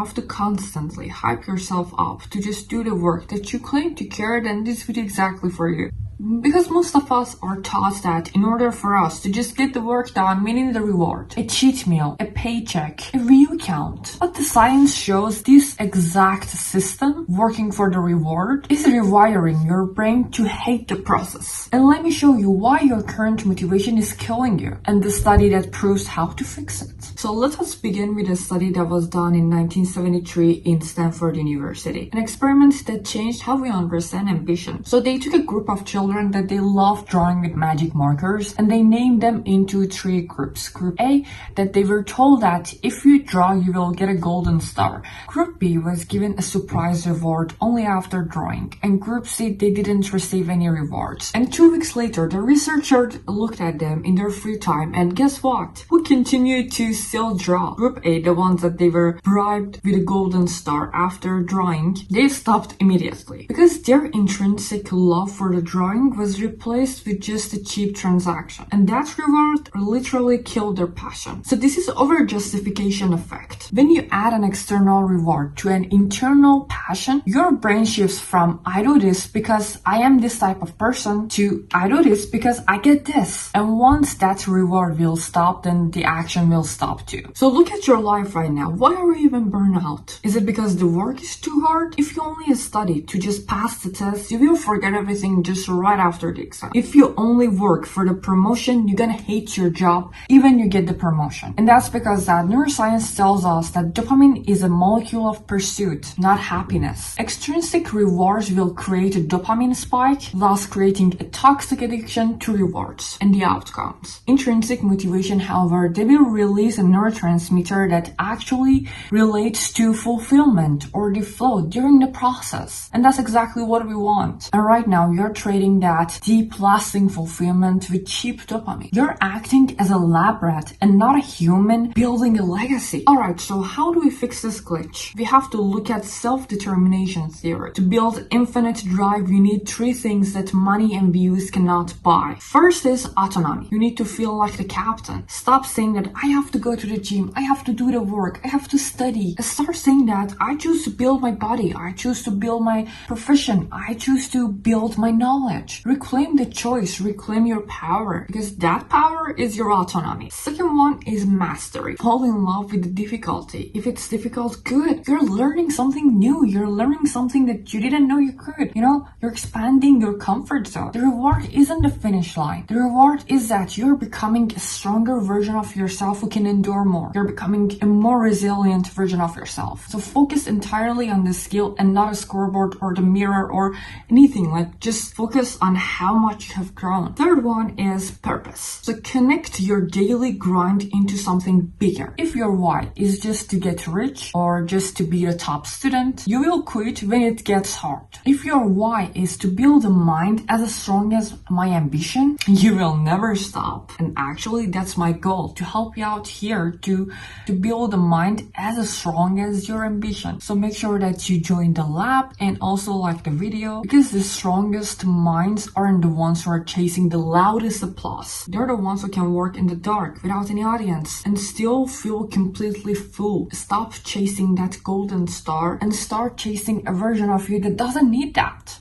have to constantly hype yourself up to just do the work that you claim to care, then this video is exactly for you. Because most of us are taught that in order for us to just get the work done, we need a reward, a cheat meal, a paycheck, a view count. But the science shows this exact system working for the reward is rewiring your brain to hate the process. And let me show you why your current motivation is killing you and the study that proves how to fix it. So let us begin with a study that was done in 1973 in Stanford University, an experiment that changed how we understand ambition. So they took a group of children that they loved drawing with magic markers and they named them into 3 groups. Group A, that they were told that if you draw you will get a golden star. Group B was given a surprise reward only after drawing, and Group C, they didn't receive any rewards. And 2 weeks later the researchers looked at them in their free time, and guess what? Who continued to still draw? Group A, the ones that they were bribed with a golden star after drawing, they stopped immediately because their intrinsic love for the drawing was replaced with just a cheap transaction, and that reward literally killed their passion. So this is over justification effect. When you add an external reward to an internal passion, your brain shifts from I do this because I am this type of person to I do this because I get this. And once that reward will stop, then the action will stop too. So look at your life right now. Why are you even burnt out? Is it because the work is too hard? If you only study to just pass the test, you will forget everything just right after the exam. If you only work for the promotion, you're gonna hate your job even you get the promotion. And that's because that neuroscience tells us that dopamine is a molecule of pursuit, not happiness. Extrinsic rewards will create a dopamine spike, thus creating a toxic addiction to rewards and the outcomes. Intrinsic motivation, however, they will release a neurotransmitter that actually relates to fulfillment or the flow during the process. And that's exactly what we want. And right now you're trading that deep lasting fulfillment with cheap dopamine. You're acting as a lab rat and not a human building a legacy. Alright, so how do we fix this glitch? We have to look at self-determination theory. To build infinite drive, you need 3 things that money and views cannot buy. First is autonomy. You need to feel like the captain. Stop saying that I have to go to the gym, I have to do the work, I have to study. Start saying that I choose to build my body, I choose to build my profession, I choose to build my knowledge. Reclaim the choice, reclaim your power, because that power is your autonomy. Second one is mastery. Fall in love with the difficulty. If it's difficult, good. You're learning something new. You're learning something that you didn't know you could. You're expanding your comfort zone. The reward isn't the finish line. The reward is that you're becoming a stronger version of yourself who can endure more. You're becoming a more resilient version of yourself. So focus entirely on the skill and not a scoreboard or the mirror or anything. Just focus on how much you have grown. Third one is purpose. So connect your daily grind into something bigger. If your why is just to get rich or just to be the top student, you will quit when it gets hard. If your why is to build a mind as strong as my ambition, you will never stop. And actually, that's my goal, to help you out here to build a mind as strong as your ambition. So make sure that you join the lab and also like the video, because the strongest minds aren't the ones who are chasing the loudest applause. They're the ones who can work in the dark without any audience and still feel completely full. Stop chasing that golden star and start chasing a version of you that doesn't need that.